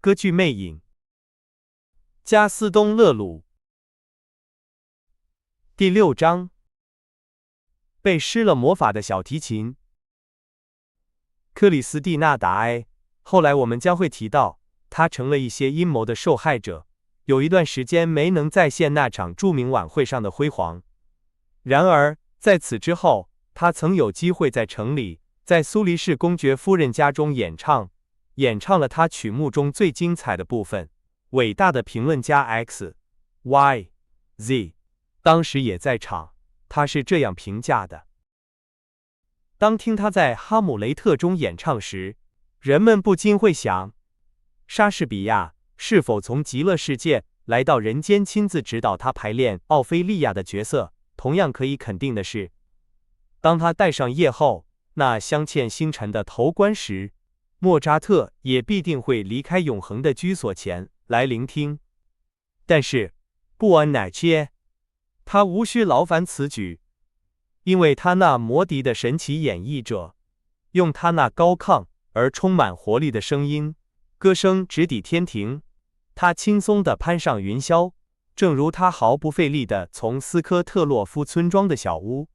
歌剧魅影。加斯东勒鲁。第6章。被施了魔法的小提琴。克里斯蒂娜·达埃，后来我们将会提到，她成了一些阴谋的受害者，有一段时间没能再现那场著名晚会上的辉煌。然而，在此之后，她曾有机会在城里，在苏黎世公爵夫人家中演唱了她曲目中最精彩的部分。伟大的评论家 X.Y.Z. 当时也在场，他是这样评价的：当听他在《哈姆雷特》中演唱时，人们不禁会想，莎士比亚是否从极乐世界来到人间亲自指导他排练奥菲利亚的角色？同样可以肯定的是，当他戴上夜后那镶嵌星辰的头冠时，莫扎特也必定会离开永恒的居所前来聆听。但是布恩乃切，他无需劳烦此举，因为他那魔笛的神奇演绎者，用他那高亢而充满活力的声音，歌声直抵天庭。他轻松地攀上云霄，正如他毫不费力地从斯科特洛夫村庄的小屋，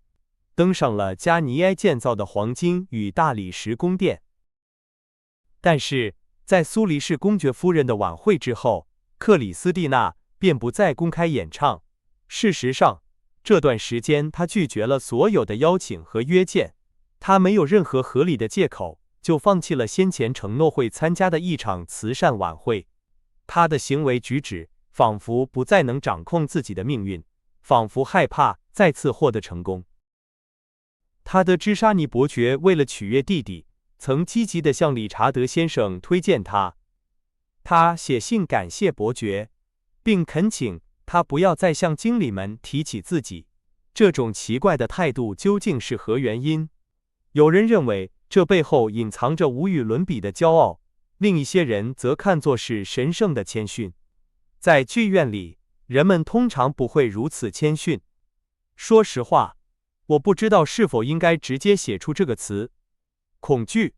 登上了加尼埃建造的黄金与大理石宫殿。但是，在苏黎世公爵夫人的晚会之后，克里斯蒂娜便不再公开演唱。事实上，这段时间她拒绝了所有的邀请和约见，她没有任何合理的借口，就放弃了先前承诺会参加的一场慈善晚会。她的行为举止仿佛不再能掌控自己的命运，仿佛害怕再次获得成功。他得知沙尼伯爵为了取悦弟弟，曾积极地向理查德先生推荐他。他写信感谢伯爵，并恳请他不要再向经理们提起自己。这种奇怪的态度究竟是何原因？有人认为这背后隐藏着无与伦比的骄傲，另一些人则看作是神圣的谦逊。在剧院里，人们通常不会如此谦逊。说实话，我不知道是否应该直接写出这个词。恐惧。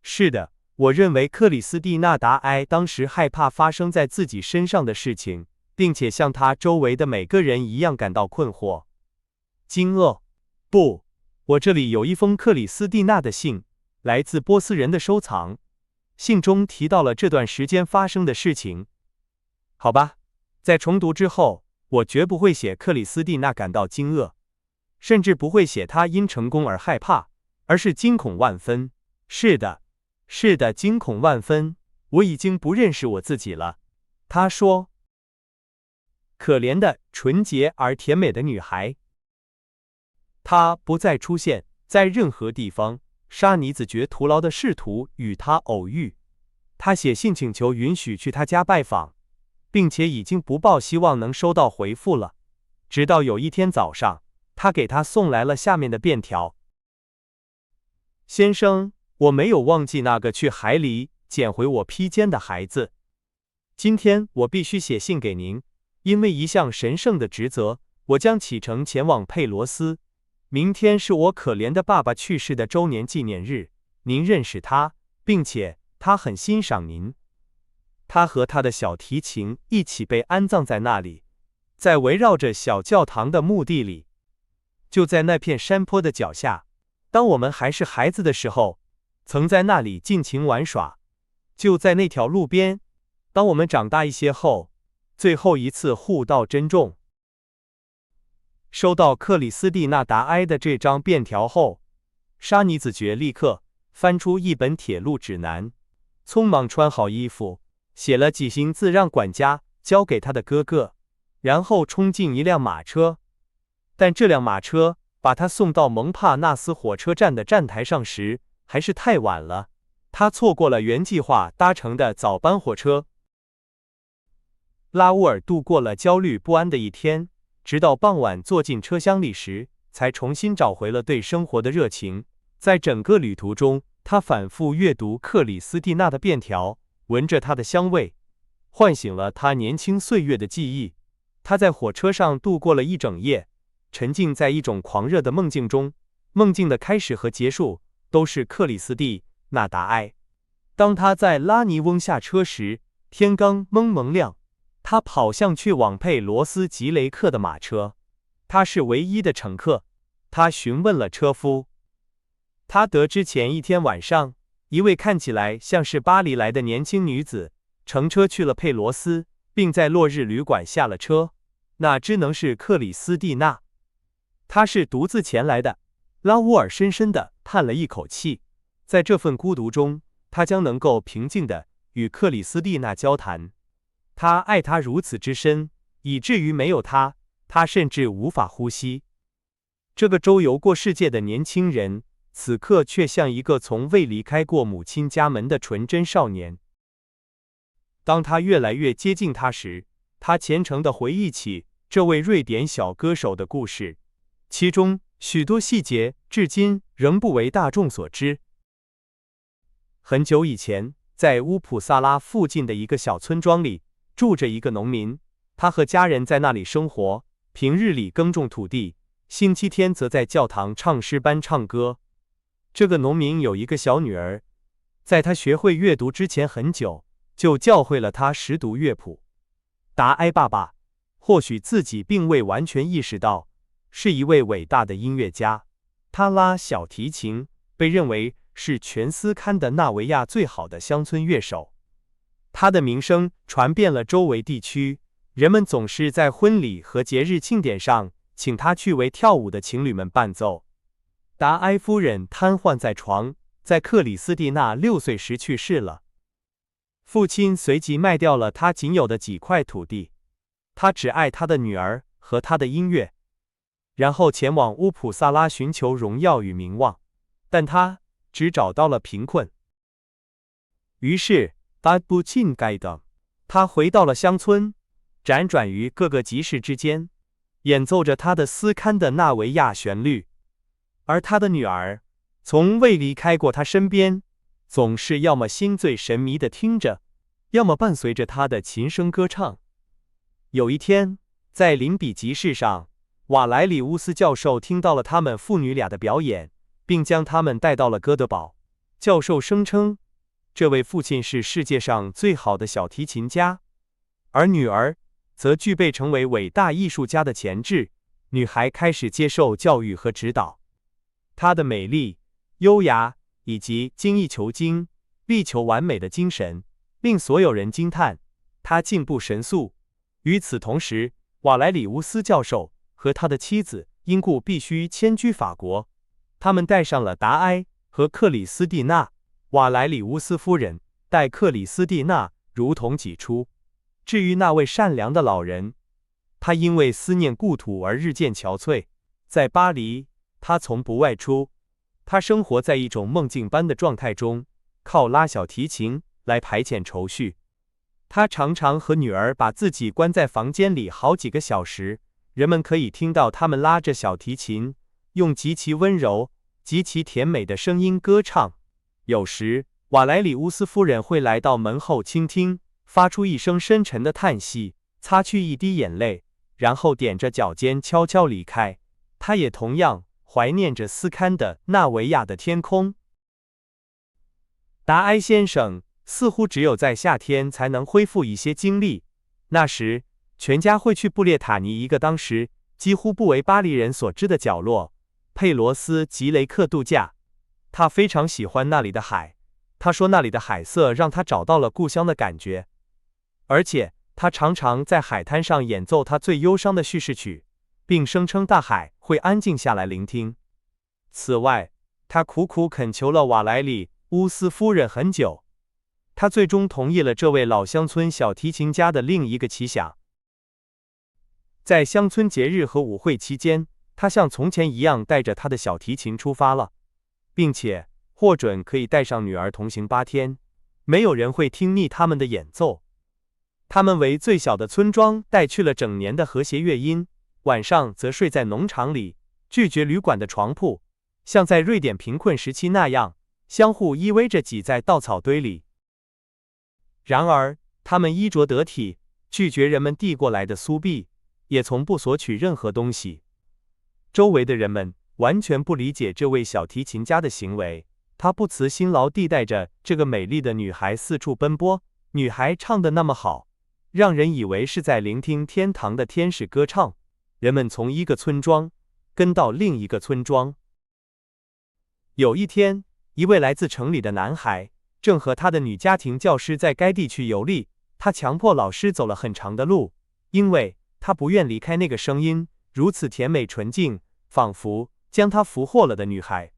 是的，我认为克里斯蒂娜·达埃当时害怕发生在自己身上的事情，并且像他周围的每个人一样感到困惑、惊愕。不，我这里有一封克里斯蒂娜的信，来自波斯人的收藏。信中提到了这段时间发生的事情。好吧，在重读之后，我绝不会写克里斯蒂娜感到惊愕，甚至不会写她因成功而害怕，而是惊恐万分。是的，惊恐万分。我已经不认识我自己了。他说。可怜的、纯洁而甜美的女孩。她不再出现在任何地方。沙尼子爵徒劳地试图与她偶遇。他写信请求允许去他家拜访，并且已经不抱希望能收到回复了。直到有一天早上，他给他送来了下面的便条：先生，我没有忘记那个去海里捡回我披肩的孩子。今天我必须写信给您，因为一项神圣的职责，我将启程前往佩罗斯。明天是我可怜的爸爸去世的周年纪念日。您认识他，并且他很欣赏您。他和他的小提琴一起被安葬在那里，在围绕着小教堂的墓地里，就在那片山坡的脚下。当我们还是孩子的时候，曾在那里尽情玩耍，就在那条路边。当我们长大一些后，最后一次互道珍重。收到克里斯蒂娜·达埃的这张便条后，沙尼子爵立刻翻出一本铁路指南，匆忙穿好衣服，写了几行字让管家交给他的哥哥，然后冲进一辆马车。但这辆马车把他送到蒙帕纳斯火车站的站台上时，还是太晚了。他错过了原计划搭乘的早班火车。拉乌尔度过了焦虑不安的一天，直到傍晚坐进车厢里时，才重新找回了对生活的热情。在整个旅途中，他反复阅读克里斯蒂娜的便条，闻着她的香味，唤醒了他年轻岁月的记忆。他在火车上度过了一整夜，沉浸在一种狂热的梦境中。梦境的开始和结束都是克里斯蒂娜·达埃。当他在拉尼翁下车时，天刚蒙蒙亮，他跑向去往佩罗斯吉雷克的马车，他是唯一的乘客。他询问了车夫，他得知前一天晚上，一位看起来像是巴黎来的年轻女子乘车去了佩罗斯，并在落日旅馆下了车。那只能是克里斯蒂娜，她是独自前来的。拉乌尔深深地叹了一口气，在这份孤独中，他将能够平静地与克里斯蒂娜交谈。他爱她如此之深，以至于没有她，他甚至无法呼吸。这个周游过世界的年轻人，此刻却像一个从未离开过母亲家门的纯真少年。当他越来越接近她时，他虔诚地回忆起这位瑞典小歌手的故事，其中许多细节至今仍不为大众所知。很久以前，在乌普萨拉附近的一个小村庄里，住着一个农民，他和家人在那里生活，平日里耕种土地，星期天则在教堂唱诗班唱歌。这个农民有一个小女儿，在他学会阅读之前很久，就教会了他识读乐谱。达埃爸爸或许自己并未完全意识到，是一位伟大的音乐家。他拉小提琴，被认为是全斯堪的纳维亚最好的乡村乐手。他的名声传遍了周围地区，人们总是在婚礼和节日庆典上请他去为跳舞的情侣们伴奏。达埃夫人瘫痪在床，在克里斯蒂娜6岁时去世了。父亲随即卖掉了他仅有的几块土地，他只爱他的女儿和他的音乐，然后前往乌普萨拉寻求荣耀与名望，但他只找到了贫困。于是，他不尽该的，他回到了乡村，辗转于各个集市之间，演奏着他的斯堪的纳维亚旋律，而他的女儿从未离开过他身边，总是要么心醉神迷地听着，要么伴随着他的琴声歌唱。有一天，在林比集市上，瓦莱里乌斯教授听到了他们父女俩的表演，并将他们带到了哥德堡。教授声称，这位父亲是世界上最好的小提琴家，而女儿则具备成为伟大艺术家的潜质。女孩开始接受教育和指导，她的美丽、优雅以及精益求精、力求完美的精神令所有人惊叹，她进步神速。与此同时，瓦莱里乌斯教授和他的妻子因故必须迁居法国，他们带上了达埃和克里斯蒂娜。瓦莱里乌斯夫人待克里斯蒂娜如同己出。至于那位善良的老人，他因为思念故土而日渐憔悴。在巴黎，他从不外出，他生活在一种梦境般的状态中，靠拉小提琴来排遣愁绪。他常常和女儿把自己关在房间里好几个小时，人们可以听到他们拉着小提琴，用极其温柔、极其甜美的声音歌唱。有时，瓦莱里乌斯夫人会来到门后倾听，发出一声深沉的叹息，擦去一滴眼泪，然后踮着脚尖悄悄离开。她也同样怀念着斯堪的纳维亚的天空。达埃先生似乎只有在夏天才能恢复一些精力，那时全家会去布列塔尼一个当时几乎不为巴黎人所知的角落——佩罗斯吉雷克度假。他非常喜欢那里的海，他说那里的海色让他找到了故乡的感觉，而且他常常在海滩上演奏他最忧伤的叙事曲，并声称大海会安静下来聆听。此外，他苦苦恳求了瓦莱里乌斯夫人很久，他最终同意了这位老乡村小提琴家的另一个奇想。在乡村节日和舞会期间，他像从前一样带着他的小提琴出发了，并且获准可以带上女儿同行8天，没有人会听腻他们的演奏。他们为最小的村庄带去了整年的和谐乐音，晚上则睡在农场里，拒绝旅馆的床铺，像在瑞典贫困时期那样，相互依偎着挤在稻草堆里。然而，他们衣着得体，拒绝人们递过来的苏币，也从不索取任何东西。周围的人们完全不理解这位小提琴家的行为，他不辞辛劳地带着这个美丽的女孩四处奔波，女孩唱得那么好，让人以为是在聆听天堂的天使歌唱。人们从一个村庄跟到另一个村庄。有一天，一位来自城里的男孩正和他的女家庭教师在该地区游历，他强迫老师走了很长的路，因为他不愿离开那个声音如此甜美纯净，仿佛将他俘获了的女孩。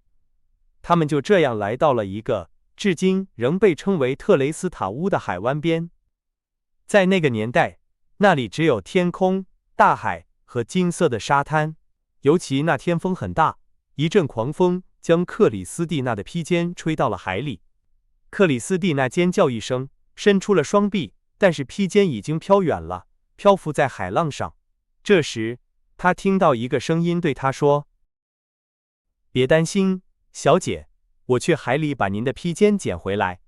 他们就这样来到了一个至今仍被称为特雷斯塔乌的海湾边。在那个年代，那里只有天空、大海和金色的沙滩。尤其那天风很大，一阵狂风将克里斯蒂娜的披肩吹到了海里。克里斯蒂娜尖叫一声，伸出了双臂，但是披肩已经飘远了，漂浮在海浪上。这时，她听到一个声音对她说：“别担心，小姐，我去海里把您的披肩捡回来。”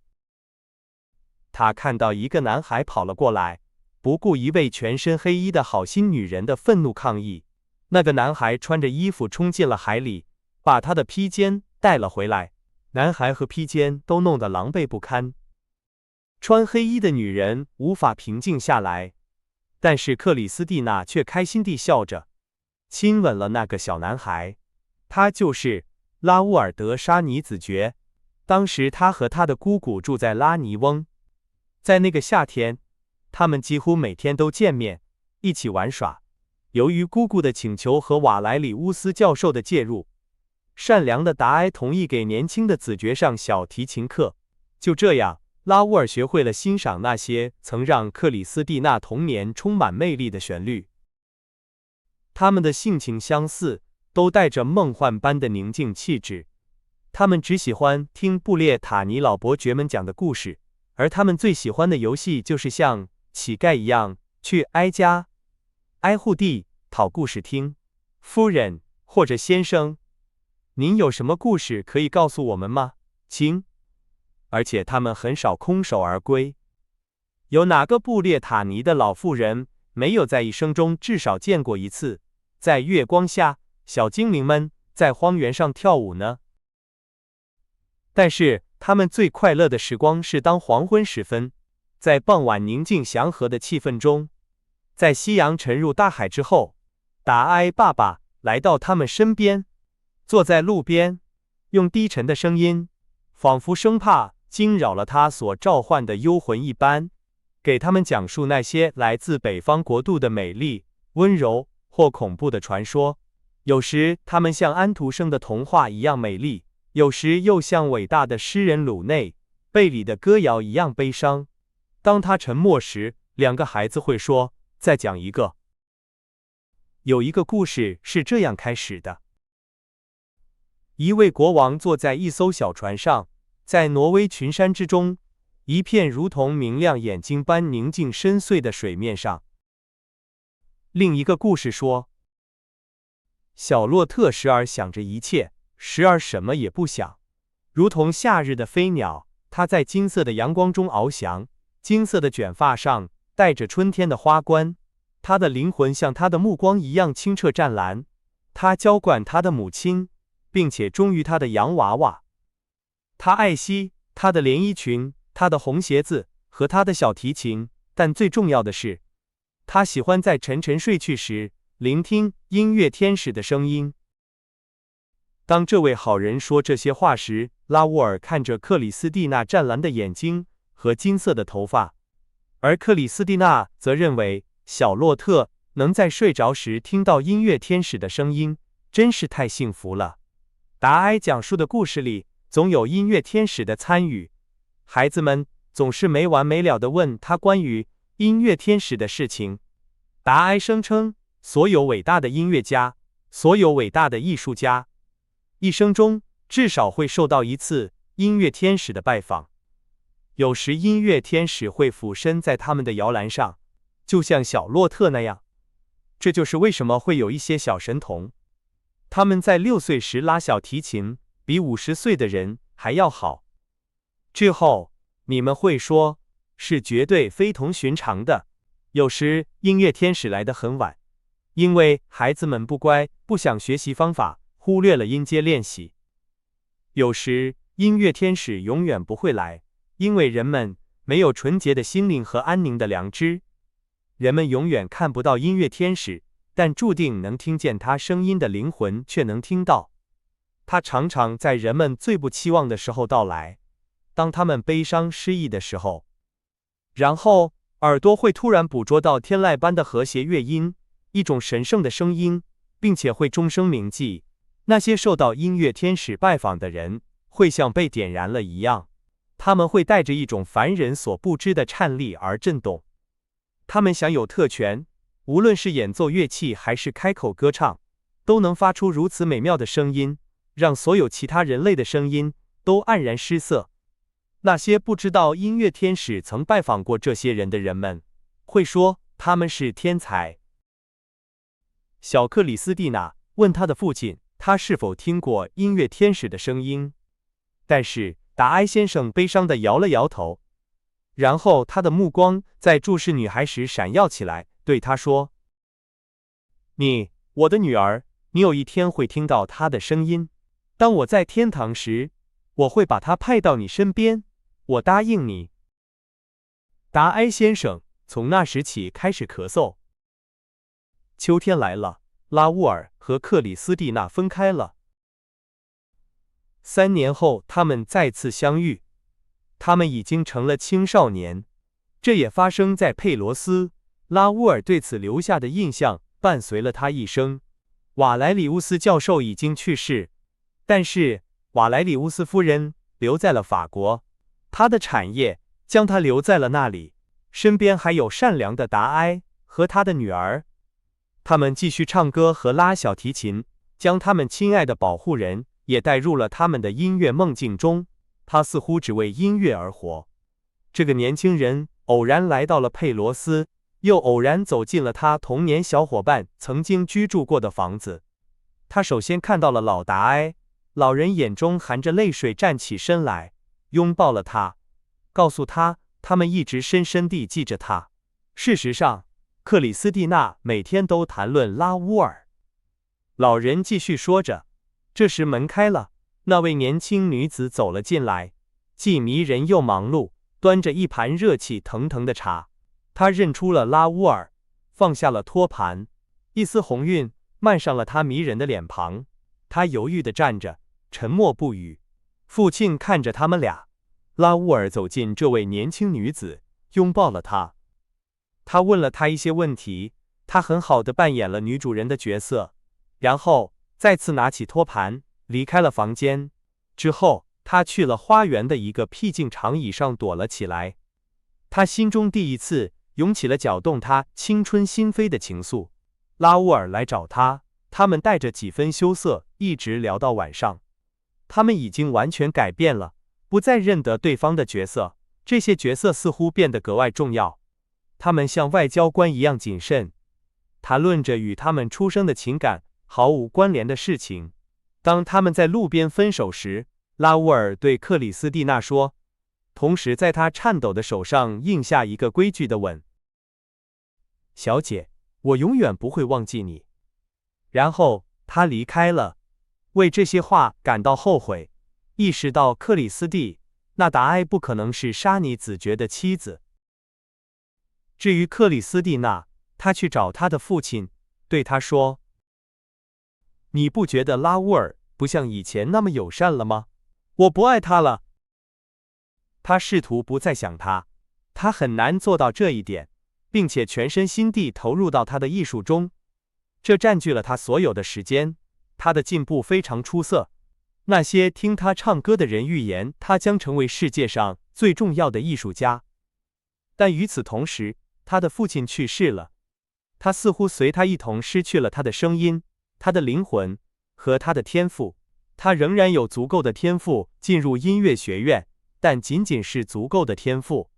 她看到一个男孩跑了过来，不顾一位全身黑衣的好心女人的愤怒抗议。那个男孩穿着衣服冲进了海里，把他的披肩带了回来。男孩和披肩都弄得狼狈不堪。穿黑衣的女人无法平静下来，但是克里斯蒂娜却开心地笑着，亲吻了那个小男孩。他就是拉乌尔德沙尼子爵。当时他和他的姑姑住在拉尼翁。在那个夏天，他们几乎每天都见面，一起玩耍。由于姑姑的请求和瓦莱里乌斯教授的介入，善良的达埃同意给年轻的子爵上小提琴课。就这样，拉乌尔学会了欣赏那些曾让克里斯蒂娜童年充满魅力的旋律。他们的性情相似，都带着梦幻般的宁静气质。他们只喜欢听布列塔尼老伯爵们讲的故事，而他们最喜欢的游戏就是像乞丐一样去挨家挨户地讨故事听。夫人或者先生，您有什么故事可以告诉我们吗？请。而且他们很少空手而归。有哪个布列塔尼的老妇人没有在一生中至少见过一次，在月光下，小精灵们在荒原上跳舞呢？但是他们最快乐的时光是当黄昏时分，在傍晚宁静祥和的气氛中，在夕阳沉入大海之后，达埃爸爸来到他们身边，坐在路边，用低沉的声音，仿佛生怕惊扰了他所召唤的幽魂一般，给他们讲述那些来自北方国度的美丽、温柔或恐怖的传说。有时他们像安徒生的童话一样美丽，有时又像伟大的诗人鲁内、贝里的歌谣一样悲伤。当他沉默时，两个孩子会说：“再讲一个。”有一个故事是这样开始的：一位国王坐在一艘小船上，在挪威群山之中，一片如同明亮眼睛般宁静深邃的水面上。另一个故事说，小洛特时而想着一切，时而什么也不想，如同夏日的飞鸟，它在金色的阳光中翱翔，金色的卷发上带着春天的花冠，它的灵魂像它的目光一样清澈湛蓝。它浇灌它的母亲，并且忠于它的洋娃娃。它爱惜它的连衣裙、它的红鞋子和它的小提琴，但最重要的是，它喜欢在沉沉睡去时聆听音乐天使的声音。当这位好人说这些话时，拉乌尔看着克里斯蒂娜湛蓝的眼睛和金色的头发，而克里斯蒂娜则认为小洛特能在睡着时听到音乐天使的声音，真是太幸福了。达埃讲述的故事里总有音乐天使的参与，孩子们总是没完没了地问他关于音乐天使的事情。达埃声称，所有伟大的音乐家，所有伟大的艺术家，一生中至少会受到一次音乐天使的拜访。有时音乐天使会俯身在他们的摇篮上，就像小洛特那样。这就是为什么会有一些小神童，他们在6岁时拉小提琴，比50岁的人还要好。之后，你们会说，是绝对非同寻常的。有时音乐天使来得很晚，因为孩子们不乖，不想学习方法，忽略了音阶练习。有时音乐天使永远不会来，因为人们没有纯洁的心灵和安宁的良知。人们永远看不到音乐天使，但注定能听见他声音的灵魂却能听到。他常常在人们最不期望的时候到来，当他们悲伤失意的时候。然后，耳朵会突然捕捉到天籁般的和谐乐音，一种神圣的声音，并且会终生铭记。那些受到音乐天使拜访的人，会像被点燃了一样，他们会带着一种凡人所不知的颤栗而震动。他们享有特权，无论是演奏乐器还是开口歌唱，都能发出如此美妙的声音，让所有其他人类的声音都黯然失色。那些不知道音乐天使曾拜访过这些人的人们，会说他们是天才。小克里斯蒂娜问他的父亲，他是否听过音乐天使的声音，但是达埃先生悲伤地摇了摇头，然后他的目光在注视女孩时闪耀起来，对她说：“我的女儿，你有一天会听到她的声音。当我在天堂时，我会把她派到你身边，我答应你。”达埃先生从那时起开始咳嗽。秋天来了，拉乌尔和克里斯蒂娜分开了。3年后，他们再次相遇。他们已经成了青少年，这也发生在佩罗斯。拉乌尔对此留下的印象伴随了他一生。瓦莱里乌斯教授已经去世，但是瓦莱里乌斯夫人留在了法国，她的产业将她留在了那里，身边还有善良的达埃和他的女儿。他们继续唱歌和拉小提琴，将他们亲爱的保护人也带入了他们的音乐梦境中。他似乎只为音乐而活。这个年轻人偶然来到了佩罗斯，又偶然走进了他童年小伙伴曾经居住过的房子。他首先看到了老达埃，老人眼中含着泪水站起身来，拥抱了他，告诉他他们一直深深地记着他。事实上，克里斯蒂娜每天都谈论拉乌尔。老人继续说着，这时门开了，那位年轻女子走了进来，既迷人又忙碌，端着一盘热气腾腾的茶。她认出了拉乌尔，放下了托盘，一丝红晕漫上了她迷人的脸庞。她犹豫地站着，沉默不语。父亲看着他们俩，拉乌尔走近这位年轻女子，拥抱了她。他问了她一些问题，她很好地扮演了女主人的角色，然后再次拿起托盘，离开了房间。之后，他去了花园的一个僻静长椅上躲了起来。他心中第一次涌起了搅动他青春心扉的情愫。拉乌尔来找他，他们带着几分羞涩，一直聊到晚上。他们已经完全改变了，不再认得对方的角色，这些角色似乎变得格外重要。他们像外交官一样谨慎，谈论着与他们出生的情感毫无关联的事情。当他们在路边分手时，拉乌尔对克里斯蒂娜说，同时在他颤抖的手上印下一个规矩的吻：“小姐，我永远不会忘记你。”然后他离开了，为这些话感到后悔，意识到克里斯蒂娜达埃不可能是沙尼子爵的妻子。至于克里斯蒂娜，她去找她的父亲，对他说：“你不觉得拉乌尔不像以前那么友善了吗？我不爱他了。”他试图不再想他，他很难做到这一点，并且全身心地投入到他的艺术中，这占据了他所有的时间。他的进步非常出色，那些听他唱歌的人预言他将成为世界上最重要的艺术家。但与此同时，他的父亲去世了，他似乎随他一同失去了他的声音、他的灵魂和他的天赋。他仍然有足够的天赋进入音乐学院，但仅仅是足够的天赋。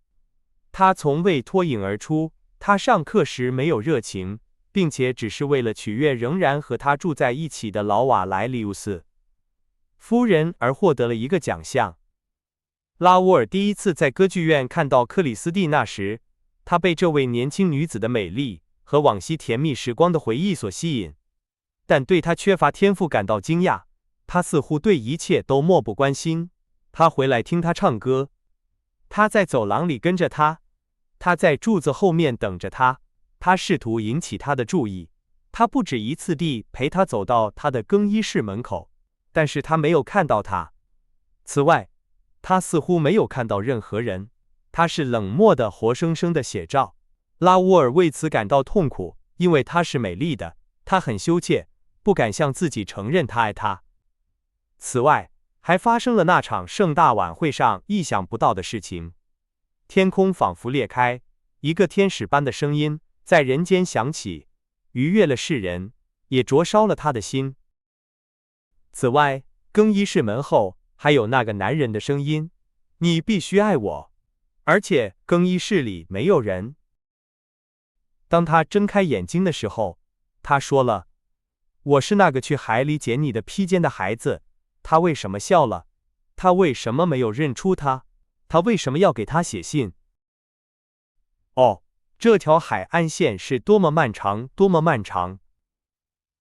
他从未脱颖而出，他上课时没有热情，并且只是为了取悦仍然和他住在一起的老瓦莱里乌斯夫人而获得了一个奖项。拉乌尔第一次在歌剧院看到克里斯蒂娜时，他被这位年轻女子的美丽和往昔甜蜜时光的回忆所吸引，但对她缺乏天赋感到惊讶。他似乎对一切都漠不关心。他回来听她唱歌，他在走廊里跟着他，他在柱子后面等着他，他试图引起他的注意，他不止一次地陪他走到他的更衣室门口，但是他没有看到他。此外，他似乎没有看到任何人，他是冷漠的活生生的写照。拉乌尔为此感到痛苦，因为她是美丽的，他很羞怯，不敢向自己承认他爱她。此外，还发生了那场盛大晚会上意想不到的事情。天空仿佛裂开，一个天使般的声音在人间响起，愉悦了世人，也灼烧了他的心。此外，更衣室门后还有那个男人的声音：“你必须爱我。”而且更衣室里没有人。当他睁开眼睛的时候，他说了：“我是那个去海里捡你的披肩的孩子。”他为什么笑了？他为什么没有认出他？他为什么要给他写信？哦，这条海岸线是多么漫长，多么漫长！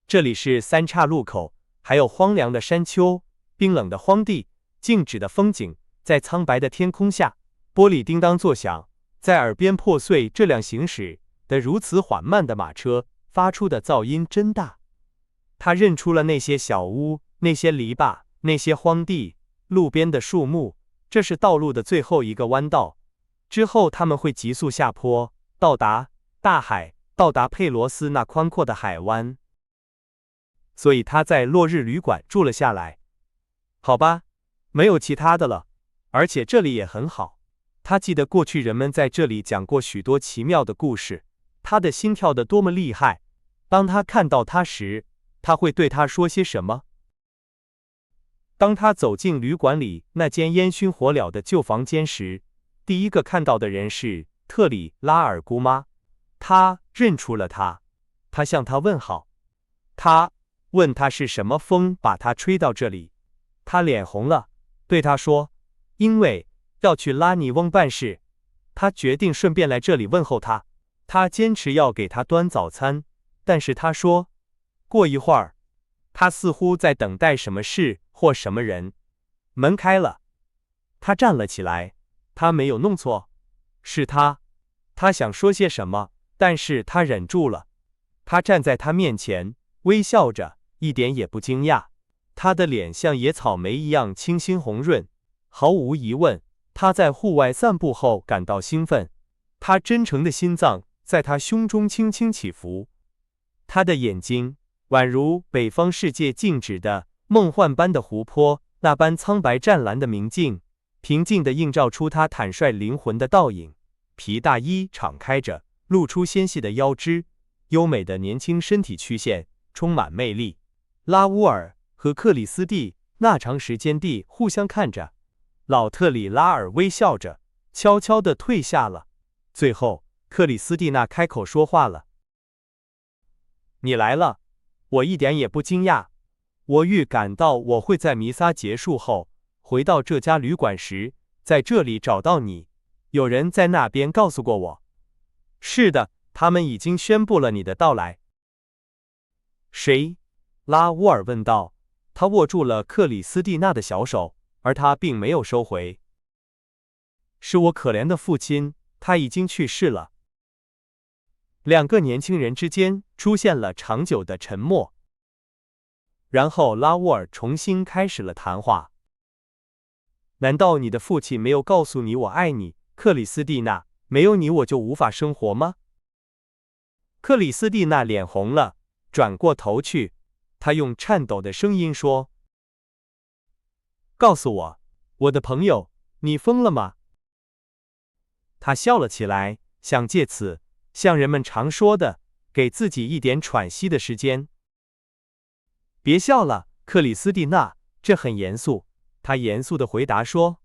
这里是三岔路口，还有荒凉的山丘，冰冷的荒地，静止的风景，在苍白的天空下，玻璃叮当作响，在耳边破碎。这辆行驶的如此缓慢的马车发出的噪音真大。他认出了那些小屋，那些篱笆，那些荒地，路边的树木，这是道路的最后一个弯道。之后他们会急速下坡，到达大海，到达佩罗斯那宽阔的海湾。所以他在落日旅馆住了下来。好吧，没有其他的了，而且这里也很好。他记得过去人们在这里讲过许多奇妙的故事。他的心跳得多么厉害！当他看到他时，他会对他说些什么？当他走进旅馆里那间烟熏火燎的旧房间时，第一个看到的人是特里拉尔姑妈。他认出了他，他向他问好。他问他是什么风把他吹到这里。他脸红了，对他说：“因为要去拉尼翁办事，他决定顺便来这里问候他。”他坚持要给他端早餐，但是他说过一会儿，他似乎在等待什么事或什么人。门开了，他站了起来。他没有弄错，是他。他想说些什么，但是他忍住了。他站在他面前，微笑着，一点也不惊讶。他的脸像野草莓一样清新红润。毫无疑问，他在户外散步后感到兴奋。他真诚的心脏在他胸中轻轻起伏。他的眼睛宛如北方世界静止的梦幻般的湖泊，那般苍白湛蓝的明净，平静地映照出他坦率灵魂的倒影。皮大衣敞开着，露出纤细的腰肢，优美的年轻身体曲线充满魅力。拉乌尔和克里斯蒂那长时间地互相看着，老特里拉尔微笑着，悄悄地退下了。最后，克里斯蒂娜开口说话了：“你来了，我一点也不惊讶。我预感到我会在弥撒结束后回到这家旅馆时，在这里找到你。有人在那边告诉过我。是的，他们已经宣布了你的到来。”谁？拉乌尔问道。他握住了克里斯蒂娜的小手，而他并没有收回。是我可怜的父亲，他已经去世了。两个年轻人之间出现了长久的沉默。然后拉乌尔重新开始了谈话。难道你的父亲没有告诉你我爱你，克里斯蒂娜？没有你我就无法生活吗？克里斯蒂娜脸红了，转过头去，她用颤抖的声音说：“告诉我，我的朋友，你疯了吗？”他笑了起来，想借此像人们常说的，给自己一点喘息的时间。别笑了，克里斯蒂娜，这很严肃。他严肃地回答说：“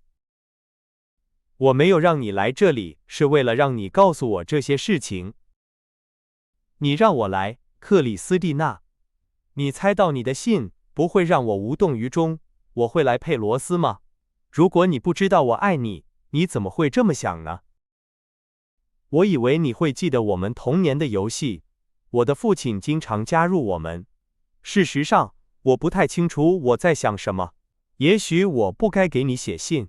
我没有让你来这里，是为了让你告诉我这些事情。你让我来，克里斯蒂娜。你猜到你的信不会让我无动于衷。我会来佩罗斯吗？如果你不知道我爱你，你怎么会这么想呢？我以为你会记得我们童年的游戏。我的父亲经常加入我们。事实上，我不太清楚我在想什么。也许我不该给你写信。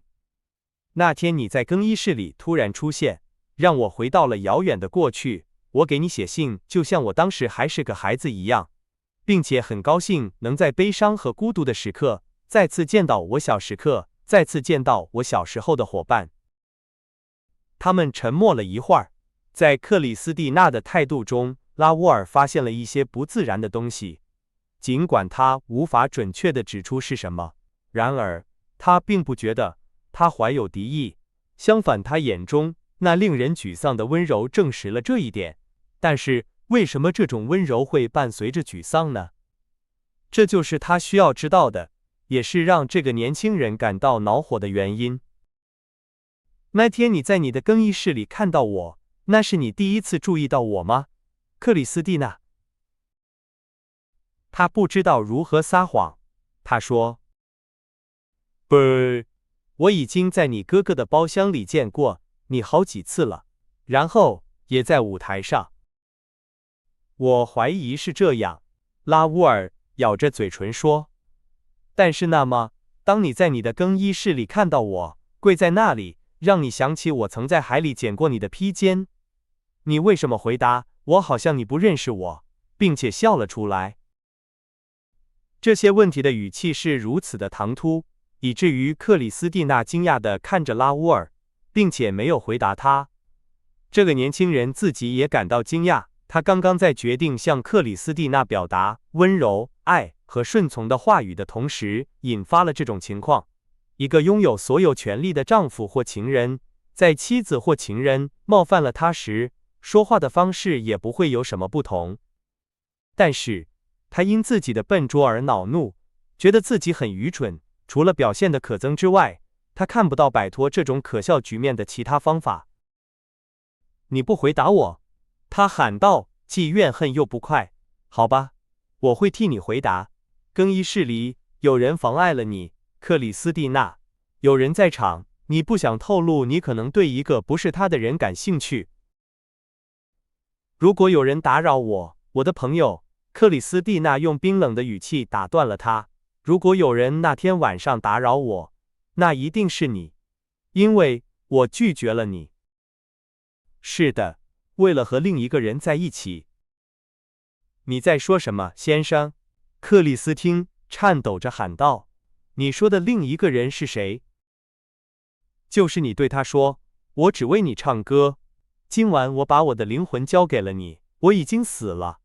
那天你在更衣室里突然出现，让我回到了遥远的过去。我给你写信，就像我当时还是个孩子一样，并且很高兴能在悲伤和孤独的时刻再次见到我小时候的伙伴。他们沉默了一会儿，在克里斯蒂娜的态度中，拉乌尔发现了一些不自然的东西，尽管他无法准确地指出是什么。然而，他并不觉得他怀有敌意，相反，他眼中那令人沮丧的温柔证实了这一点。但是，为什么这种温柔会伴随着沮丧呢？这就是他需要知道的，也是让这个年轻人感到恼火的原因。那天你在你的更衣室里看到我，那是你第一次注意到我吗，克里斯蒂娜？他不知道如何撒谎。他说：“不，我已经在你哥哥的包厢里见过你好几次了，然后也在舞台上。”我怀疑是这样，拉乌尔咬着嘴唇说。但是那么，当你在你的更衣室里看到我跪在那里，让你想起我曾在海里捡过你的披肩，你为什么回答我好像你不认识我，并且笑了出来？这些问题的语气是如此的唐突，以至于克里斯蒂娜惊讶地看着拉乌尔，并且没有回答他。这个年轻人自己也感到惊讶，他刚刚在决定向克里斯蒂娜表达温柔、爱和顺从的话语的同时，引发了这种情况。一个拥有所有权利的丈夫或情人，在妻子或情人冒犯了他时，说话的方式也不会有什么不同。但是，他因自己的笨拙而恼怒，觉得自己很愚蠢，除了表现的可憎之外，他看不到摆脱这种可笑局面的其他方法。你不回答我，他喊道，既怨恨又不快。好吧，我会替你回答。更衣室里有人妨碍了你，克里斯蒂娜，有人在场，你不想透露你可能对一个不是他的人感兴趣。如果有人打扰我的朋友，克里斯蒂娜用冰冷的语气打断了他。如果有人那天晚上打扰我，那一定是你，因为我拒绝了你。是的，为了和另一个人在一起。你在说什么，先生？克里斯汀颤抖着喊道。你说的另一个人是谁？就是你对他说，我只为你唱歌。今晚我把我的灵魂交给了你，我已经死了。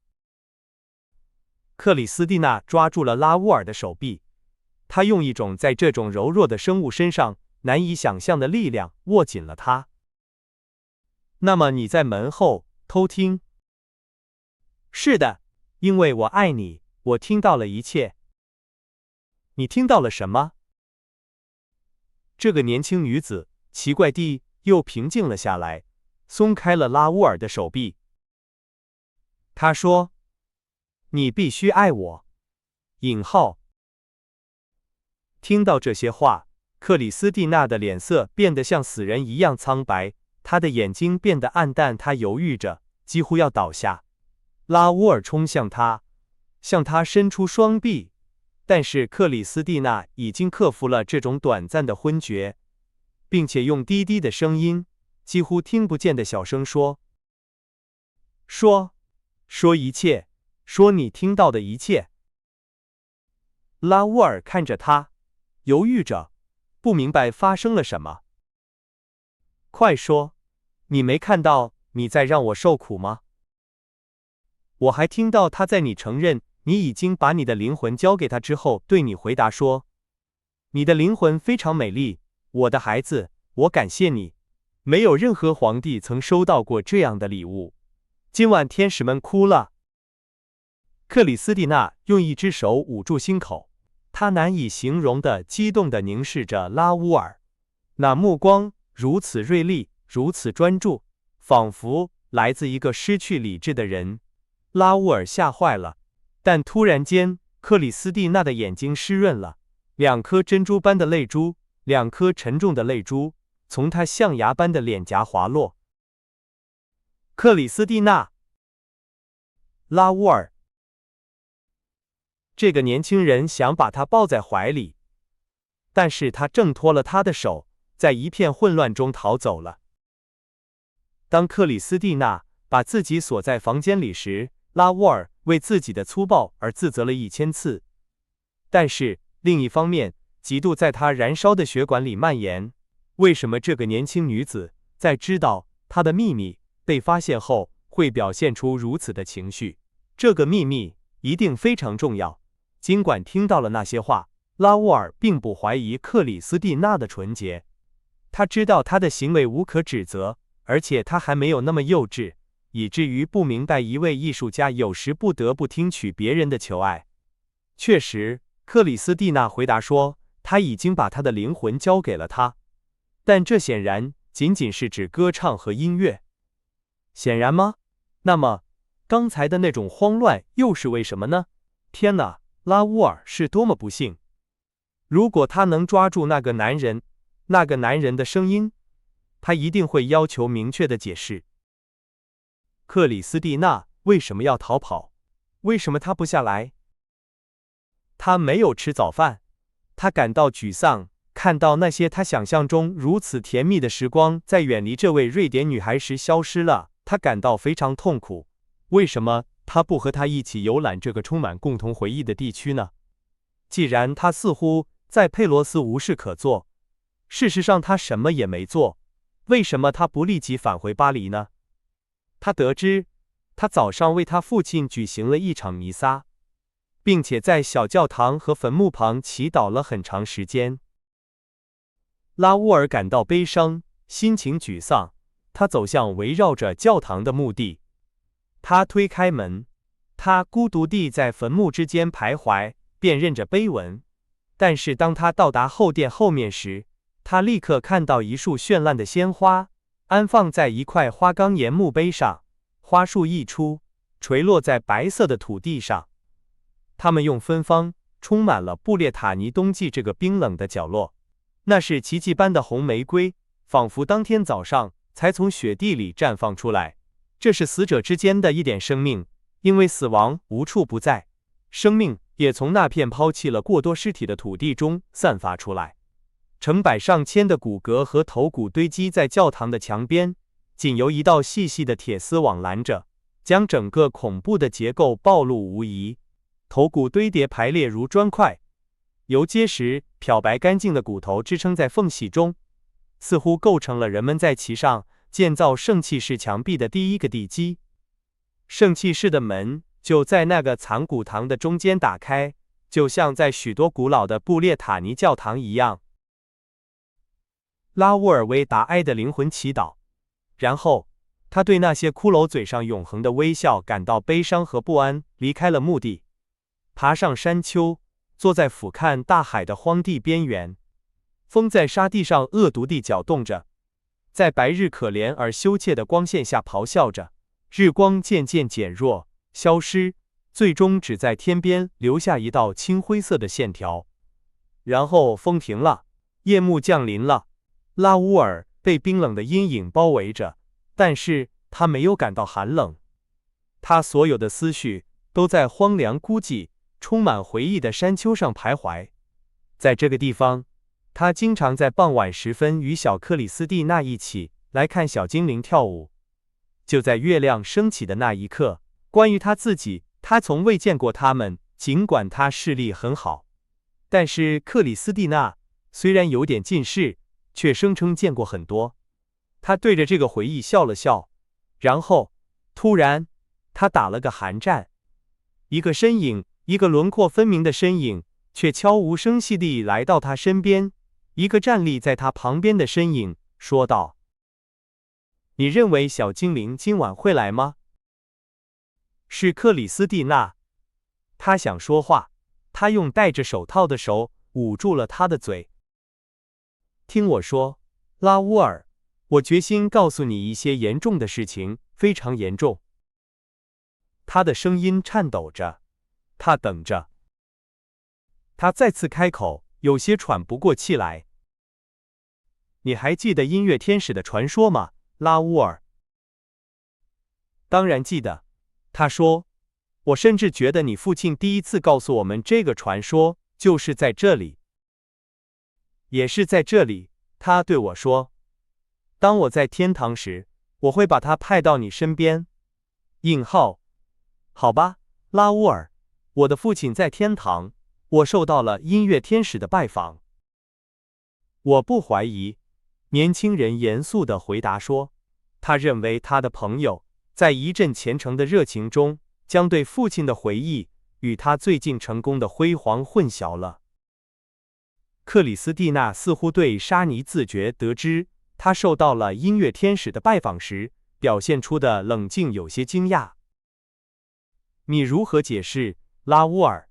克里斯蒂娜抓住了拉乌尔的手臂，她用一种在这种柔弱的生物身上难以想象的力量握紧了他。那么你在门后偷听？是的，因为我爱你，我听到了一切。你听到了什么？这个年轻女子奇怪地又平静了下来，松开了拉乌尔的手臂。她说：“你必须爱我。”听到这些话，克里斯蒂娜的脸色变得像死人一样苍白，她的眼睛变得暗淡，她犹豫着，几乎要倒下。拉乌尔冲向她，向她伸出双臂，但是克里斯蒂娜已经克服了这种短暂的昏厥，并且用低低的声音，几乎听不见的小声说：“说一切，说你听到的一切。”拉乌尔看着他，犹豫着，不明白发生了什么。快说，你没看到你在让我受苦吗？我还听到他在你承认你已经把你的灵魂交给他之后，对你回答说：“你的灵魂非常美丽，我的孩子，我感谢你。没有任何皇帝曾收到过这样的礼物。今晚天使们哭了。”克里斯蒂娜用一只手捂住心口，她难以形容的激动地凝视着拉乌尔，那目光如此锐利，如此专注，仿佛来自一个失去理智的人。拉乌尔吓坏了，但突然间，克里斯蒂娜的眼睛湿润了，两颗珍珠般的泪珠，两颗沉重的泪珠，从她象牙般的脸颊滑落。克里斯蒂娜，拉乌尔。这个年轻人想把她抱在怀里，但是他挣脱了他的手，在一片混乱中逃走了。当克里斯蒂娜把自己锁在房间里时，拉乌尔为自己的粗暴而自责了1000次。但是另一方面，嫉妒在他燃烧的血管里蔓延。为什么这个年轻女子在知道她的秘密被发现后会表现出如此的情绪？这个秘密一定非常重要。尽管听到了那些话，拉乌尔并不怀疑克里斯蒂娜的纯洁。他知道她的行为无可指责，而且他还没有那么幼稚，以至于不明白一位艺术家有时不得不听取别人的求爱。确实，克里斯蒂娜回答说，他已经把他的灵魂交给了他，但这显然仅仅是指歌唱和音乐。显然吗？那么，刚才的那种慌乱又是为什么呢？天哪，拉乌尔是多么不幸！如果他能抓住那个男人的声音，他一定会要求明确的解释。克里斯蒂娜为什么要逃跑？为什么他不下来？他没有吃早饭，他感到沮丧，看到那些他想象中如此甜蜜的时光在远离这位瑞典女孩时消失了，他感到非常痛苦。为什么他不和她一起游览这个充满共同回忆的地区呢？既然他似乎在佩罗斯无事可做，事实上他什么也没做，为什么他不立即返回巴黎呢？他得知，他早上为他父亲举行了一场弥撒，并且在小教堂和坟墓旁祈祷了很长时间。拉乌尔感到悲伤，心情沮丧，他走向围绕着教堂的墓地。他推开门，他孤独地在坟墓之间徘徊，辨认着碑文。但是当他到达后殿后面时，他立刻看到一束绚烂的鲜花，安放在一块花岗岩墓碑上，花束溢出，垂落在白色的土地上。它们用芬芳充满了布列塔尼冬季这个冰冷的角落。那是奇迹般的红玫瑰，仿佛当天早上才从雪地里绽放出来。这是死者之间的一点生命，因为死亡无处不在，生命也从那片抛弃了过多尸体的土地中散发出来。成百上千的骨骼和头骨堆积在教堂的墙边，仅由一道细细的铁丝网拦着，将整个恐怖的结构暴露无遗。头骨堆叠排列如砖块，由结实、漂白干净的骨头支撑在缝隙中，似乎构成了人们在其上建造圣器室墙壁的第一个地基。圣器室的门就在那个藏骨堂的中间打开，就像在许多古老的布列塔尼教堂一样。拉乌尔为达埃的灵魂祈祷，然后他对那些骷髅嘴上永恒的微笑感到悲伤和不安，离开了墓地，爬上山丘，坐在俯瞰大海的荒地边缘。风在沙地上恶毒地搅动着，在白日可怜而羞怯的光线下咆哮着。日光渐渐减弱，消失，最终只在天边留下一道青灰色的线条。然后风停了，夜幕降临了。拉乌尔被冰冷的阴影包围着，但是他没有感到寒冷。他所有的思绪都在荒凉孤寂、充满回忆的山丘上徘徊。在这个地方，他经常在傍晚时分与小克里斯蒂娜一起来看小精灵跳舞。就在月亮升起的那一刻，关于他自己，他从未见过他们，尽管他视力很好。但是克里斯蒂娜虽然有点近视，却声称见过很多。他对着这个回忆笑了笑，然后突然他打了个寒战。一个身影，一个轮廓分明的身影，却悄无声息地来到他身边。一个站立在他旁边的身影说道：“你认为小精灵今晚会来吗？”是克里斯蒂娜。他想说话，他用戴着手套的手捂住了他的嘴。听我说，拉乌尔，我决心告诉你一些严重的事情，非常严重。他的声音颤抖着，他等着。他再次开口，有些喘不过气来。你还记得音乐天使的传说吗，拉乌尔？当然记得。他说，我甚至觉得你父亲第一次告诉我们这个传说，就是在这里。也是在这里，他对我说，当我在天堂时，我会把他派到你身边。好吧，拉乌尔，我的父亲在天堂，我受到了音乐天使的拜访。我不怀疑，年轻人严肃地回答说，他认为他的朋友在一阵虔诚的热情中，将对父亲的回忆与他最近成功的辉煌混淆了。克里斯蒂娜似乎对沙尼自觉得知他受到了音乐天使的拜访时，表现出的冷静有些惊讶。你如何解释，拉乌尔？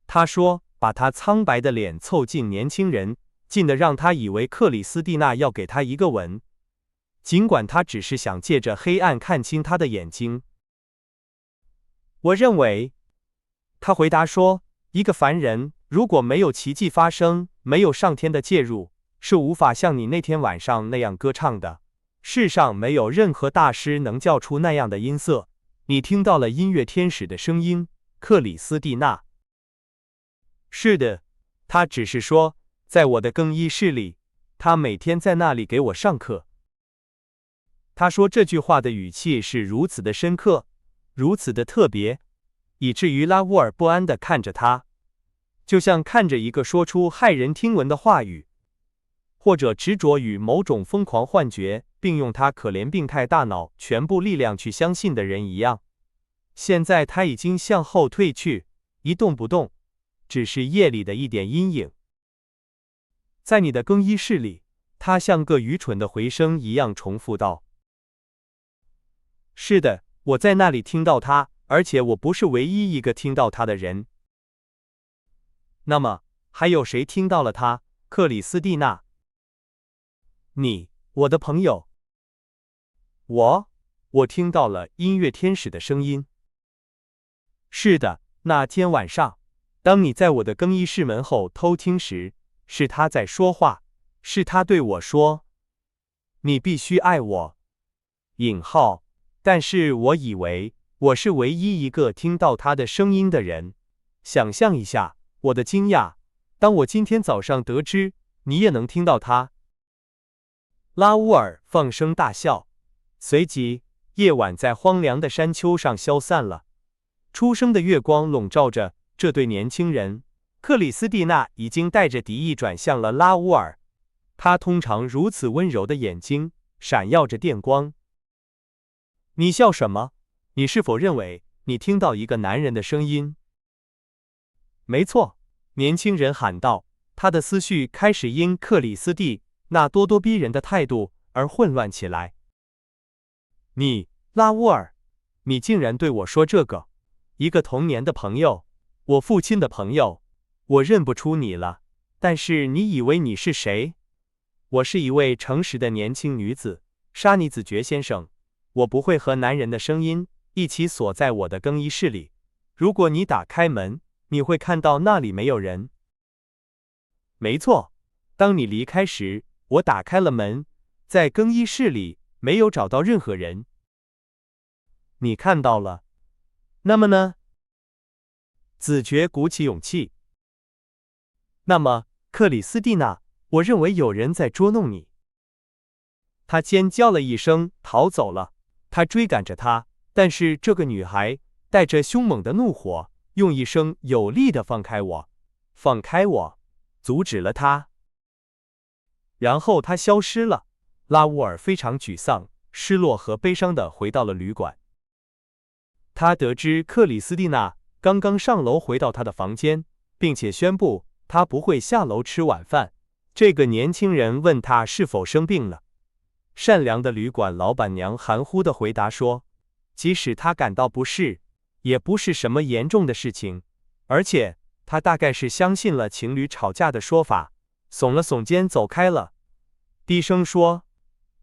他说，把他苍白的脸凑近年轻人，近得让他以为克里斯蒂娜要给他一个吻，尽管他只是想借着黑暗看清他的眼睛。我认为，他回答说，一个凡人如果没有奇迹发生，没有上天的介入，是无法像你那天晚上那样歌唱的。世上没有任何大师能叫出那样的音色。你听到了音乐天使的声音，克里斯蒂娜。是的，他只是说，在我的更衣室里，他每天在那里给我上课。他说这句话的语气是如此的深刻，如此的特别，以至于拉乌尔不安地看着他，就像看着一个说出骇人听闻的话语，或者执着于某种疯狂幻觉，并用他可怜病态大脑全部力量去相信的人一样。现在他已经向后退去，一动不动，只是夜里的一点阴影。在你的更衣室里，他像个愚蠢的回声一样重复道。是的，我在那里听到他，而且我不是唯一一个听到他的人。那么，还有谁听到了他，克里斯蒂娜？你，我的朋友。我听到了音乐天使的声音。是的，那天晚上，当你在我的更衣室门后偷听时，是他在说话，是他对我说，你必须爱我。但是我以为我是唯一一个听到他的声音的人。想象一下我的惊讶，当我今天早上得知你也能听到他。拉乌尔放声大笑，随即夜晚在荒凉的山丘上消散了。初升的月光笼罩着这对年轻人，克里斯蒂娜已经带着敌意转向了拉乌尔，他通常如此温柔的眼睛闪耀着电光。你笑什么？你是否认为你听到一个男人的声音？没错，年轻人喊道，他的思绪开始因克里斯蒂娜咄咄逼人的态度而混乱起来。你，拉乌尔，你竟然对我说这个？一个童年的朋友，我父亲的朋友，我认不出你了。但是你以为你是谁？我是一位诚实的年轻女子，沙尼子爵先生。我不会和男人的声音一起锁在我的更衣室里。如果你打开门，你会看到那里没有人。没错，当你离开时，我打开了门，在更衣室里没有找到任何人。你看到了。那么呢？子爵鼓起勇气。那么，克里斯蒂娜，我认为有人在捉弄你。他尖叫了一声，逃走了。他追赶着他，但是这个女孩带着凶猛的怒火，用一声有力的放开我，放开我，阻止了他。然后他消失了。拉乌尔非常沮丧、失落和悲伤地回到了旅馆。他得知克里斯蒂娜刚刚上楼回到他的房间，并且宣布他不会下楼吃晚饭。这个年轻人问他是否生病了。善良的旅馆老板娘含糊地回答说，即使他感到不适，也不是什么严重的事情，而且他大概是相信了情侣吵架的说法，耸了耸肩走开了，低声说，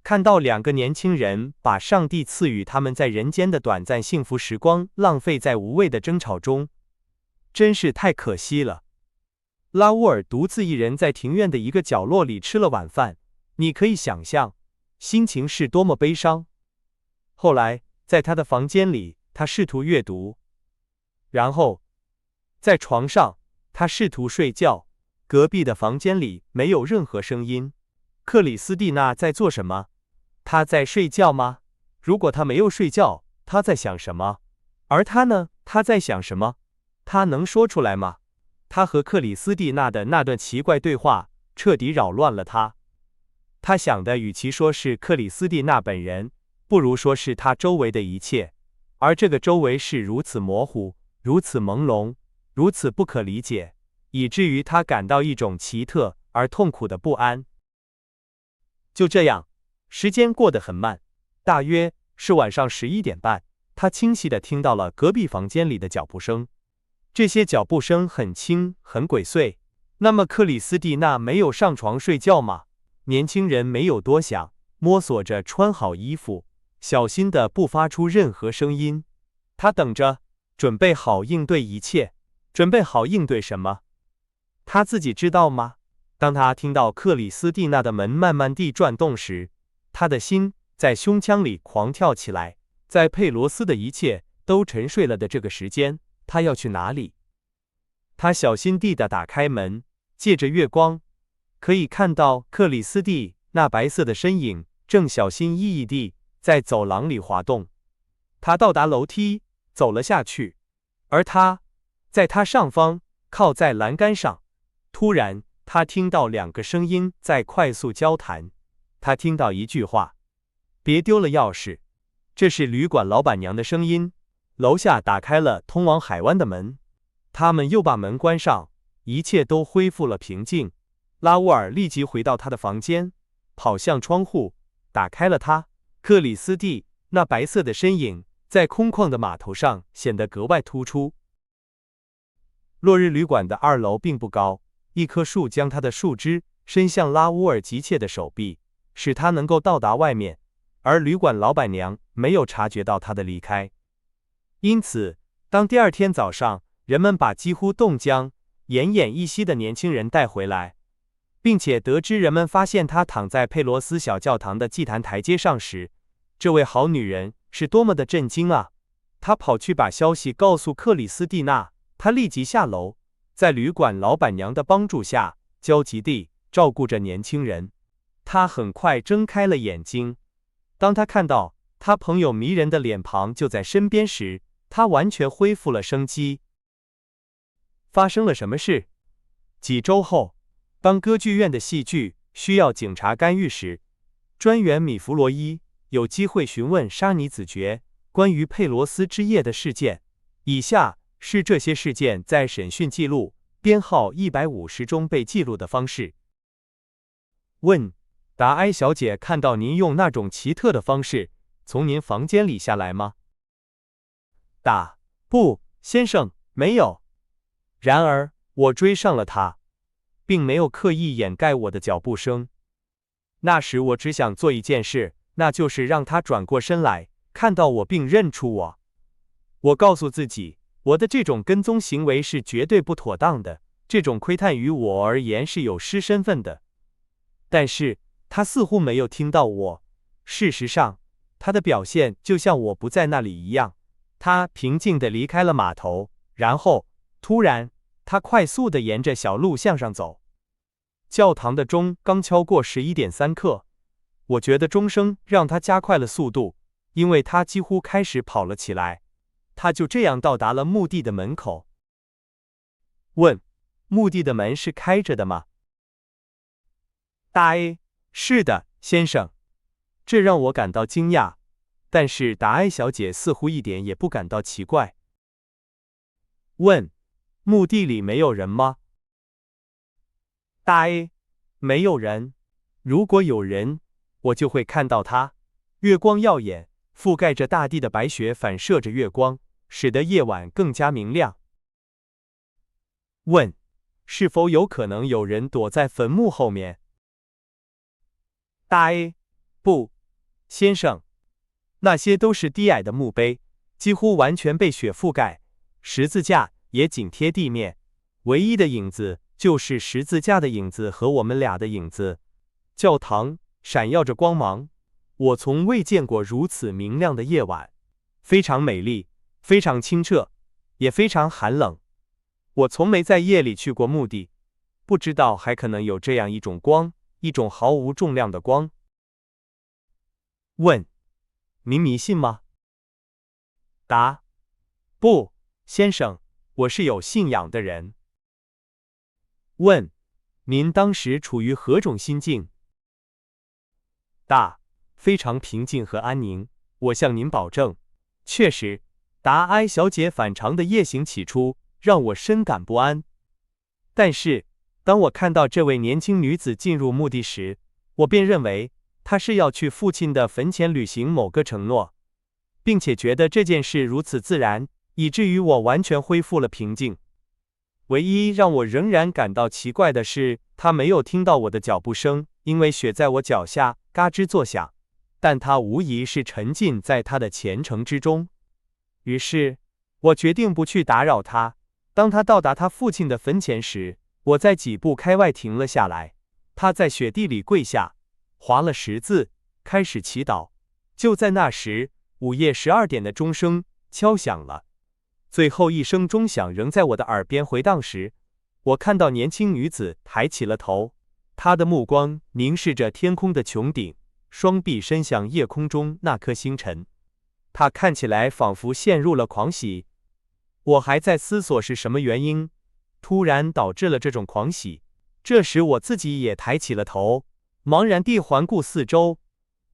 看到两个年轻人把上帝赐予他们在人间的短暂幸福时光浪费在无谓的争吵中，真是太可惜了。拉乌尔独自一人在庭院的一个角落里吃了晚饭，你可以想象心情是多么悲伤。后来，在他的房间里，他试图阅读，然后在床上，他试图睡觉。隔壁的房间里没有任何声音，克里斯蒂娜在做什么？她在睡觉吗？如果她没有睡觉，她在想什么？而他呢？他在想什么？他能说出来吗？他和克里斯蒂娜的那段奇怪对话彻底扰乱了他。他想的与其说是克里斯蒂娜本人，不如说是他周围的一切，而这个周围是如此模糊，如此朦胧，如此不可理解，以至于他感到一种奇特而痛苦的不安。就这样，时间过得很慢，大约是晚上11点半。他清晰地听到了隔壁房间里的脚步声，这些脚步声很轻，很鬼祟。那么克里斯蒂娜没有上床睡觉吗？年轻人没有多想，摸索着穿好衣服，小心地不发出任何声音。他等着，准备好应对一切。准备好应对什么？他自己知道吗？当他听到克里斯蒂娜的门慢慢地转动时，他的心在胸腔里狂跳起来。在佩罗斯的一切都沉睡了的这个时间，他要去哪里？他小心地打开门，借着月光，可以看到克里斯蒂那白色的身影正小心翼翼地在走廊里滑动。他到达楼梯，走了下去，而他在他上方靠在栏杆上。突然，他听到2个声音在快速交谈。他听到一句话：“别丢了钥匙。”这是旅馆老板娘的声音。楼下打开了通往海湾的门，他们又把门关上，一切都恢复了平静。拉乌尔立即回到他的房间，跑向窗户，打开了它。克里斯蒂那白色的身影在空旷的码头上显得格外突出。落日旅馆的2楼并不高，一棵树将它的树枝伸向拉乌尔急切的手臂，使他能够到达外面。而旅馆老板娘没有察觉到他的离开，因此，当第2天早上，人们把几乎冻僵、奄奄一息的年轻人带回来，并且得知人们发现他躺在佩罗斯小教堂的祭坛台阶上时，这位好女人是多么的震惊啊！她跑去把消息告诉克里斯蒂娜，她立即下楼，在旅馆老板娘的帮助下，焦急地照顾着年轻人。她很快睁开了眼睛。当他看到他朋友迷人的脸庞就在身边时，他完全恢复了生机。发生了什么事？几周后，当歌剧院的戏剧需要警察干预时，专员米弗罗伊有机会询问沙尼子爵关于佩罗斯之夜的事件。以下是这些事件在审讯记录编号150中被记录的方式。问：达埃小姐看到您用那种奇特的方式从您房间里下来吗？答：不，先生，没有。然而，我追上了她，并没有刻意掩盖我的脚步声。那时我只想做一件事，那就是让她转过身来，看到我并认出我。我告诉自己，我的这种跟踪行为是绝对不妥当的，这种窥探于我而言是有失身份的。但是，他似乎没有听到我。事实上，他的表现就像我不在那里一样。他平静地离开了码头，然后，突然，他快速地沿着小路向上走。教堂的钟刚敲过11点3刻，我觉得钟声让他加快了速度，因为他几乎开始跑了起来。他就这样到达了墓地的门口。问：墓地的门是开着的吗？大 A： 是的，先生。这让我感到惊讶，但是达埃小姐似乎一点也不感到奇怪。问：墓地里没有人吗？大 A： 没有人。如果有人，我就会看到他。月光耀眼，覆盖着大地的白雪反射着月光，使得夜晚更加明亮。问：是否有可能有人躲在坟墓后面？大 A： 不，先生，那些都是低矮的墓碑，几乎完全被雪覆盖，十字架也紧贴地面，唯一的影子就是十字架的影子和我们俩的影子。教堂闪耀着光芒，我从未见过如此明亮的夜晚，非常美丽，非常清澈，也非常寒冷。我从没在夜里去过墓地，不知道还可能有这样一种光，一种毫无重量的光。问：您迷信吗？答：不，先生，我是有信仰的人。问：您当时处于何种心境？答：非常平静和安宁。我向您保证，确实，达埃小姐反常的夜行起初让我深感不安。但是，当我看到这位年轻女子进入墓地时，我便认为她是要去父亲的坟前履行某个承诺，并且觉得这件事如此自然，以至于我完全恢复了平静。唯一让我仍然感到奇怪的是，她没有听到我的脚步声，因为雪在我脚下嘎吱作响，但她无疑是沉浸在她的虔诚之中。于是，我决定不去打扰她。当她到达她父亲的坟前时，我在几步开外停了下来。她在雪地里跪下，划了十字，开始祈祷。就在那时，午夜12点的钟声敲响了。最后一声钟响仍在我的耳边回荡时，我看到年轻女子抬起了头，她的目光凝视着天空的穹顶，双臂伸向夜空中那颗星辰。她看起来仿佛陷入了狂喜。我还在思索是什么原因突然导致了这种狂喜。这时我自己也抬起了头，茫然地环顾四周，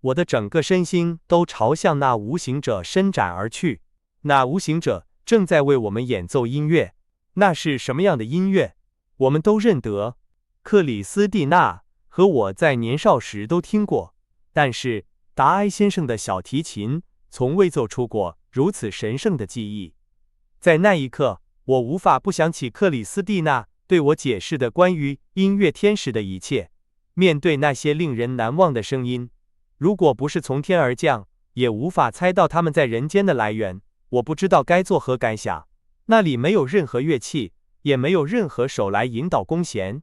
我的整个身心都朝向那无形者伸展而去。那无形者正在为我们演奏音乐。那是什么样的音乐？我们都认得，克里斯蒂娜和我在年少时都听过，但是达埃先生的小提琴从未奏出过如此神圣的记忆。在那一刻，我无法不想起克里斯蒂娜对我解释的关于音乐天使的一切。面对那些令人难忘的声音，如果不是从天而降，也无法猜到他们在人间的来源。我不知道该作何感想。那里没有任何乐器，也没有任何手来引导弓弦。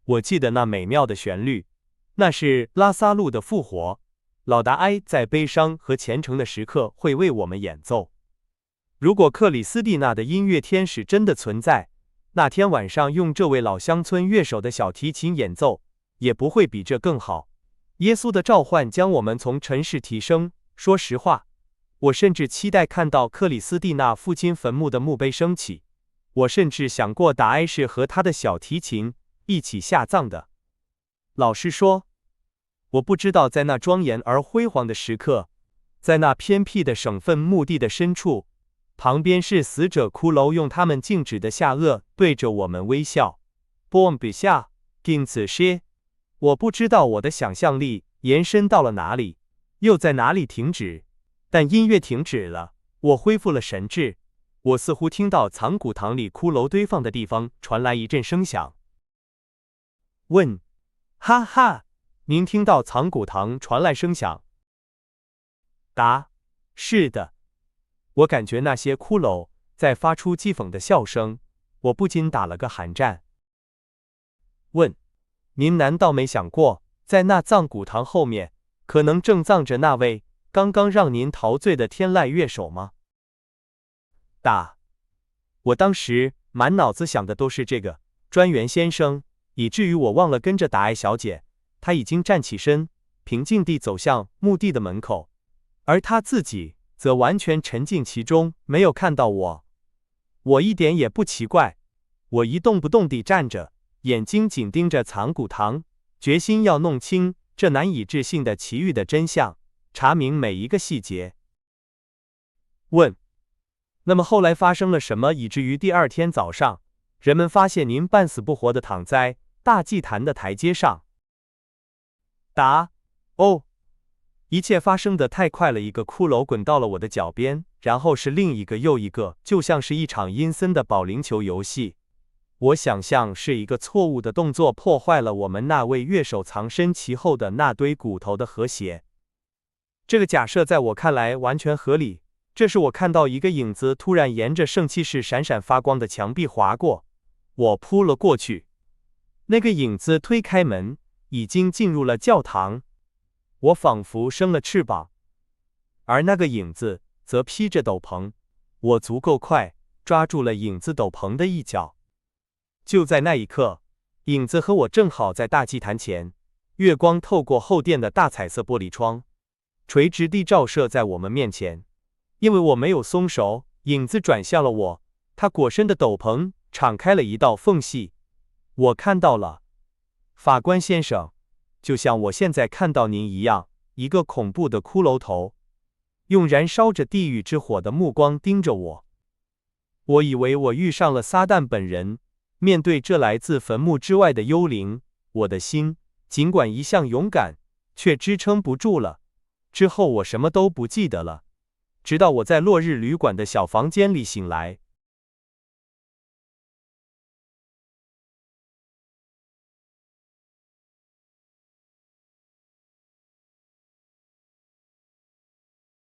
我记得那美妙的旋律，那是拉萨路的复活。老达埃在悲伤和虔诚的时刻会为我们演奏。如果克里斯蒂娜的音乐天使真的存在，那天晚上用这位老乡村乐手的小提琴演奏，也不会比这更好。耶稣的召唤将我们从尘世提升。说实话，我甚至期待看到克里斯蒂娜父亲坟墓的墓碑升起。我甚至想过达埃是和他的小提琴一起下葬的。老实说，我不知道在那庄严而辉煌的时刻，在那偏僻的省份墓地的深处，旁边是死者骷髅，用他们静止的下颚对着我们微笑。波比下，因此些，我不知道我的想象力延伸到了哪里，又在哪里停止。但音乐停止了，我恢复了神智。我似乎听到藏骨堂里骷髅堆放的地方传来一阵声响。问：哈哈，您听到藏骨堂传来声响？答：是的。我感觉那些骷髅在发出讥讽的笑声，我不禁打了个寒战。问：您难道没想过，在那藏骨堂后面，可能正葬着那位刚刚让您陶醉的天籁乐手吗？答：我当时满脑子想的都是这个专员先生，以至于我忘了跟着达埃小姐。她已经站起身，平静地走向墓地的门口，而她自己则完全沉浸其中，没有看到我。我一点也不奇怪，我一动不动地站着，眼睛紧盯着藏骨堂，决心要弄清这难以置信的奇遇的真相，查明每一个细节。问：那么后来发生了什么，以至于第二天早上，人们发现您半死不活地躺在大祭坛的台阶上？答：哦，一切发生得太快了，一个骷髅滚到了我的脚边，然后是另一个又一个，就像是一场阴森的保龄球游戏。我想象是一个错误的动作破坏了我们那位乐手藏身其后的那堆骨头的和谐。这个假设在我看来完全合理。这是我看到一个影子突然沿着圣器室闪闪发光的墙壁划过，我扑了过去。那个影子推开门，已经进入了教堂。我仿佛生了翅膀，而那个影子则披着斗篷。我足够快，抓住了影子斗篷的一角。就在那一刻，影子和我正好在大祭坛前。月光透过后殿的大彩色玻璃窗，垂直地照射在我们面前。因为我没有松手，影子转向了我，他裹身的斗篷敞开了一道缝隙。我看到了，法官先生，就像我现在看到您一样，一个恐怖的骷髅头，用燃烧着地狱之火的目光盯着我。我以为我遇上了撒旦本人。面对这来自坟墓之外的幽灵，我的心尽管一向勇敢，却支撑不住了。之后我什么都不记得了，直到我在落日旅馆的小房间里醒来，